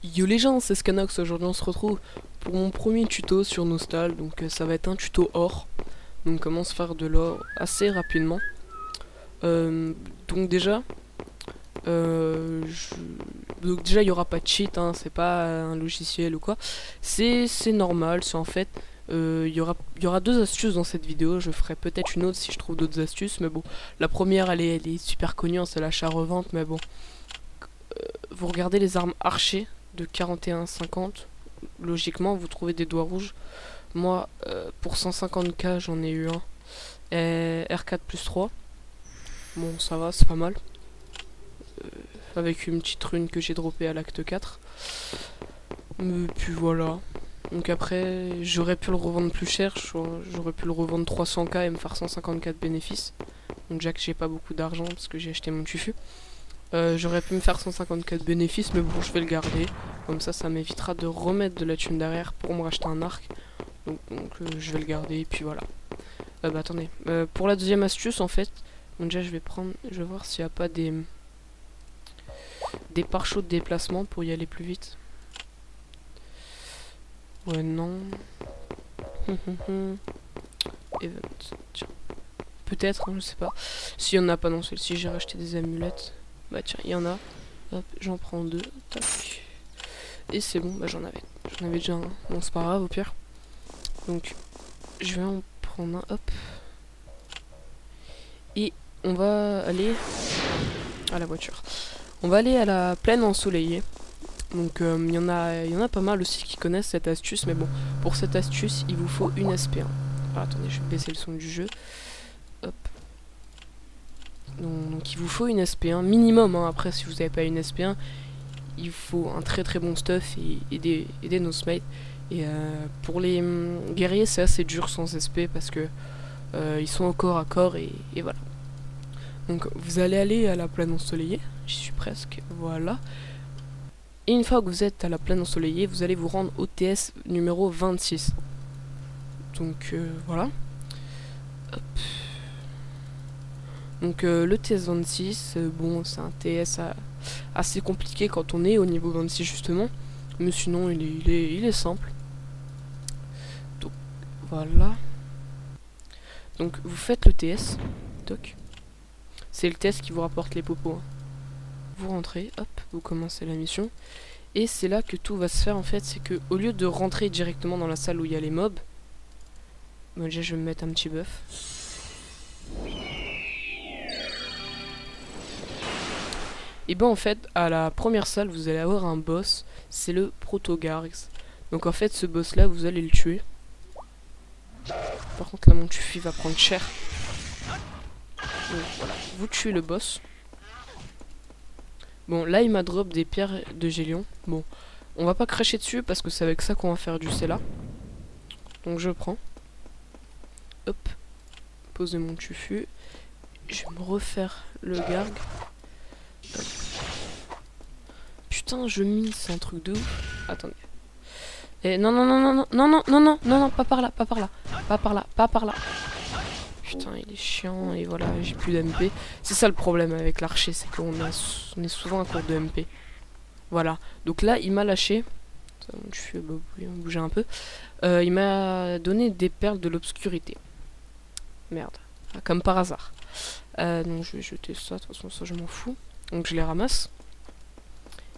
Yo les gens, c'est Scanox, aujourd'hui on se retrouve pour mon premier tuto sur Nostal, donc ça va être un tuto or, donc comment se faire de l'or assez rapidement. Donc déjà, euh, je- il y aura pas de cheat, hein, c'est pas un logiciel ou quoi, c'est normal, c'est en fait, il y aura deux astuces dans cette vidéo, je ferai peut-être une autre si je trouve d'autres astuces, mais bon, la première elle est super connue, hein, c'est l'achat-revente, mais bon, vous regardez les armes archers de 41,50. Logiquement, vous trouvez des doigts rouges. Moi, pour 150k, j'en ai eu un. R4 plus 3. Bon, ça va, c'est pas mal. Avec une petite rune que j'ai droppée à l'acte 4. Et puis voilà. Donc après, j'aurais pu le revendre plus cher. J'aurais pu le revendre 300k et me faire 150k de bénéfices. Donc déjà que j'ai pas beaucoup d'argent parce que j'ai acheté mon tufu. J'aurais pu me faire 150k de bénéfices, mais bon, je vais le garder. Comme ça m'évitera de remettre de la thune derrière pour me racheter un arc. Donc je vais le garder, et puis voilà. Bah attendez. Pour la deuxième astuce, en fait, bon, déjà je vais voir s'il n'y a pas des pare-chocs de déplacement pour y aller plus vite. Ouais, non. Event. Tiens. Peut-être, hein, je sais pas. S'il y en a pas dans celle-ci, j'ai racheté des amulettes. Bah tiens, il y en a. Hop, j'en prends deux. Tac. Et c'est bon, bah j'en avais. J'en avais déjà un. Bon, c'est pas grave au pire. Donc, je vais en prendre un. Hop. Et on va aller à la voiture. On va aller à la plaine ensoleillée. Donc, il y en a pas mal aussi qui connaissent cette astuce. Mais bon, pour cette astuce, il vous faut une SP1. Alors, attendez, je vais baisser le son du jeu. Hop. Donc il vous faut une SP1 minimum, hein. Après si vous n'avez pas une SP1, il faut un très très bon stuff et des nosemates. Et pour les guerriers c'est assez dur sans SP parce que ils sont au corps à corps et voilà. Donc vous allez aller à la plaine ensoleillée, j'y suis presque, voilà. Et une fois que vous êtes à la plaine ensoleillée, vous allez vous rendre au TS numéro 26. Donc voilà. Hop. Donc le TS26, bon c'est un TS assez compliqué quand on est au niveau 26 justement, mais sinon il est simple. Donc voilà. Donc vous faites le TS, toc. C'est le TS qui vous rapporte les popos, hein. Vous rentrez, hop, vous commencez la mission. Et c'est là que tout va se faire en fait, c'est que au lieu de rentrer directement dans la salle où il y a les mobs, bon, déjà je vais me mettre un petit buff. Et ben en fait, à la première salle, vous allez avoir un boss, c'est le Protogarx. Donc en fait, ce boss là, vous allez le tuer. Par contre, là, mon tufi va prendre cher. Donc voilà, vous tuez le boss. Bon, là, il m'a drop des pierres de Gélion. Bon, on va pas cracher dessus parce que c'est avec ça qu'on va faire du Cella. Donc je prends. Hop, poser mon tufu. Je vais me refaire le garg. Hop. Putain, je mine, c'est un truc de ouf. Attendez. Et non, non, non, non, non, non, non, non, non, non, non, pas par là, pas par là, pas par là, pas par là. Putain, il est chiant et voilà, j'ai plus d'MP. C'est ça le problème avec l'archer, c'est qu'on est souvent à court de MP. Voilà, donc là, il m'a lâché. Je suis bouger un peu. Il m'a donné des perles de l'obscurité. Merde, comme par hasard. Donc je vais jeter ça, de toute façon, ça je m'en fous. Donc je les ramasse.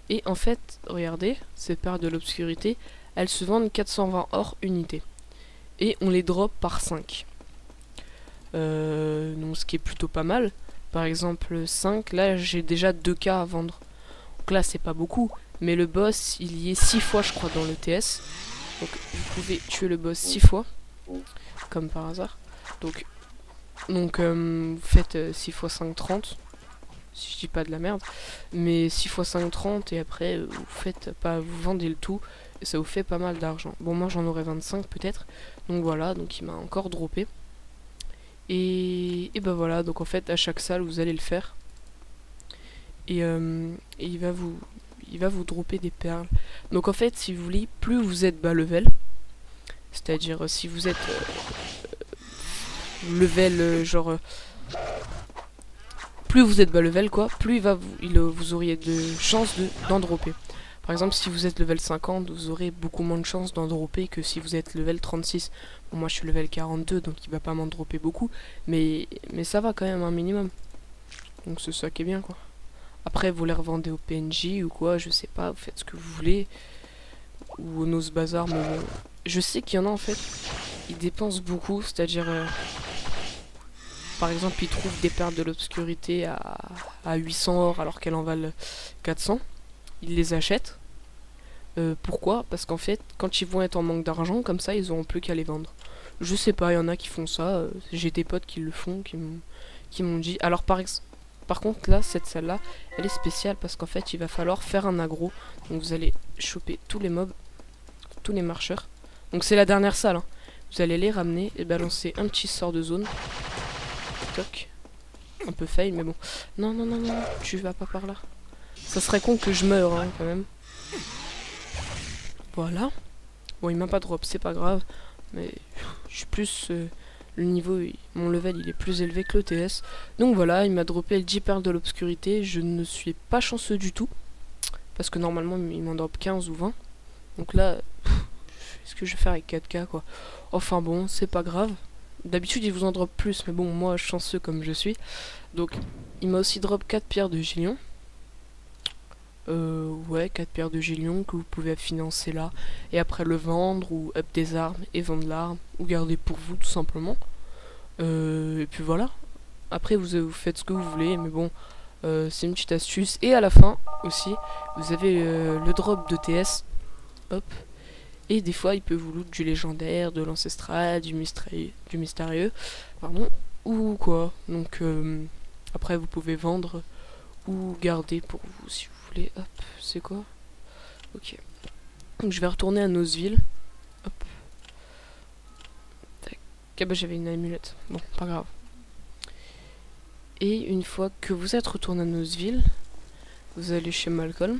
Et en fait, regardez, ces perles de l'obscurité, elles se vendent 420 or unité. Et on les drop par 5. Donc ce qui est plutôt pas mal. Par exemple 5, là j'ai déjà 2k à vendre. Donc là c'est pas beaucoup. Mais le boss il y est 6 fois je crois dans le TS. Donc vous pouvez tuer le boss 6 fois. Comme par hasard. Donc vous faites 6 x 5 30. Si je dis pas de la merde. Mais 6 x 5 30 et après vous faites pas, vous vendez le tout. Et ça vous fait pas mal d'argent. Bon moi j'en aurais 25 peut-être. Donc voilà, donc il m'a encore droppé. Et ben voilà, donc en fait à chaque salle vous allez le faire. Et il va vous dropper des perles. Donc en fait si vous voulez, plus vous êtes bas level, c'est-à-dire si vous êtes level genre plus vous êtes bas level quoi, plus vous auriez de chances d'en dropper. Par exemple, si vous êtes level 50, vous aurez beaucoup moins de chances d'en dropper que si vous êtes level 36. Bon, moi je suis level 42, donc il va pas m'en dropper beaucoup, mais ça va quand même un minimum. Donc c'est ça qui est bien, quoi. Après, vous les revendez au PNJ ou quoi, je sais pas, vous faites ce que vous voulez. Ou au Nose Bazar, mais bon. Je sais qu'il y en a en fait, ils dépensent beaucoup, c'est-à-dire... par exemple, ils trouvent des perles de l'obscurité à 800 or alors qu'elles en valent 400. Ils les achètent. Pourquoi? Parce qu'en fait, quand ils vont être en manque d'argent, comme ça, ils auront plus qu'à les vendre. Je sais pas, il y en a qui font ça. J'ai des potes qui le font, qui m'ont dit. Alors par contre, là, cette salle-là, elle est spéciale parce qu'en fait, il va falloir faire un aggro. Donc vous allez choper tous les mobs, tous les marcheurs. Donc c'est la dernière salle, hein. Vous allez les ramener et balancer un petit sort de zone. Toc. Un peu fail, mais bon. Non, non, non, non, tu vas pas par là. Ça serait con que je meure, hein, quand même. Voilà. Bon, il m'a pas drop, c'est pas grave. Mais je suis plus... le niveau, mon level, il est plus élevé que le TS. Donc voilà, il m'a droppé le 10 perles de l'obscurité. Je ne suis pas chanceux du tout. Parce que normalement, il m'en drop 15 ou 20. Donc là, qu'est-ce que je vais faire avec 4K, quoi. Enfin bon, c'est pas grave. D'habitude, il vous en drop plus. Mais bon, moi, chanceux comme je suis. Donc, il m'a aussi drop 4 pierres de Gélion. Ouais, 4 pierres de Gélion que vous pouvez financer là. Et après le vendre, ou up des armes et vendre l'arme. Ou garder pour vous, tout simplement. Et puis voilà. Après, vous faites ce que vous voulez. Mais bon, c'est une petite astuce. Et à la fin, aussi, vous avez le drop de TS. Hop. Et des fois, il peut vous loot du légendaire, de l'ancestral, du mystérieux. Pardon. Ou quoi. Donc, après, vous pouvez vendre ou garder pour vous si vous voulez. Hop, c'est quoi? Ok. Donc je vais retourner à Noseville. Hop. Tac. Ah bah j'avais une amulette. Bon, pas grave. Et une fois que vous êtes retourné à Noseville, vous allez chez Malcolm.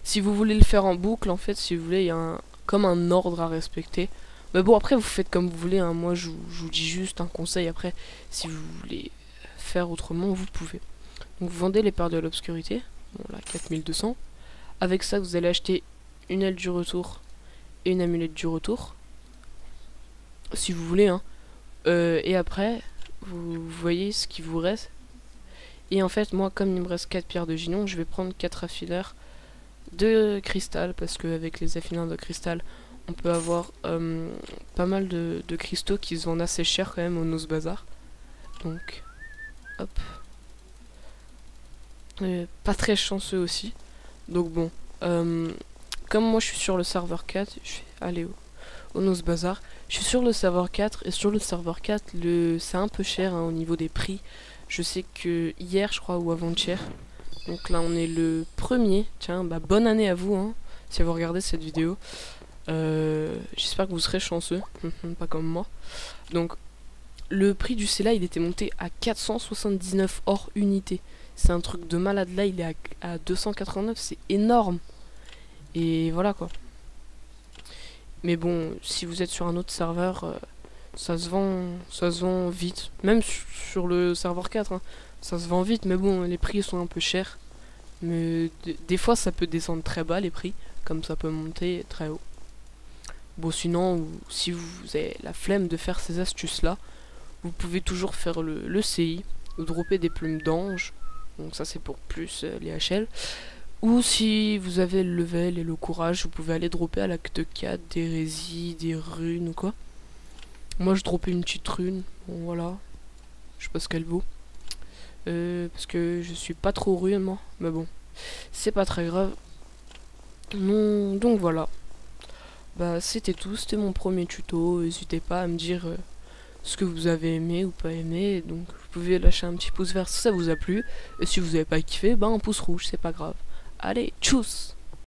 Si vous voulez le faire en boucle, en fait, si vous voulez, il y a comme un ordre à respecter. Mais bon, après, vous faites comme vous voulez. Hein. Moi, je vous dis juste un conseil. Après, si vous voulez faire autrement, vous pouvez. Donc vous vendez les perles de l'obscurité, bon là 4200. Avec ça vous allez acheter une aile du retour et une amulette du retour. Si vous voulez, hein. Et après, vous voyez ce qui vous reste. Et en fait, moi comme il me reste 4 pierres de Gélion, je vais prendre 4 affineurs de cristal. Parce qu'avec les affineurs de cristal, on peut avoir pas mal de cristaux qui se vendent assez cher quand même au Nose Bazar. Donc, hop. Pas très chanceux aussi. Donc bon, comme moi je suis sur le serveur 4, je vais aller au Nose Bazar. Je suis sur le serveur 4 et sur le serveur 4, c'est un peu cher hein, au niveau des prix. Je sais que hier, je crois, ou avant-hier. Donc là, on est le 1er. Tiens, bah bonne année à vous, hein, si vous regardez cette vidéo. J'espère que vous serez chanceux, pas comme moi. Donc, le prix du CELA, il était monté à 479 hors unité. C'est un truc de malade. Là, il est à 289. C'est énorme. Et voilà, quoi. Mais bon, si vous êtes sur un autre serveur, ça se vend vite. Même sur le serveur 4, hein, ça se vend vite. Mais bon, les prix sont un peu chers. Mais des fois, ça peut descendre très bas, les prix. Comme ça peut monter très haut. Bon, sinon, si vous avez la flemme de faire ces astuces-là, vous pouvez toujours faire le CI. Ou dropper des plumes d'ange. Donc ça c'est pour plus les HL. Ou si vous avez le level et le courage, vous pouvez aller dropper à l'acte 4 des hérésies, des runes ou quoi. Moi je droppais une petite rune. Bon voilà. Je sais pas ce qu'elle vaut. Parce que je suis pas trop rune moi. Mais bon. C'est pas très grave. Non, donc voilà. Bah c'était tout. C'était mon premier tuto. N'hésitez pas à me dire... ce que vous avez aimé ou pas aimé, donc vous pouvez lâcher un petit pouce vert si ça vous a plu, et si vous avez pas kiffé, bah un pouce rouge, c'est pas grave. Allez, tchuss!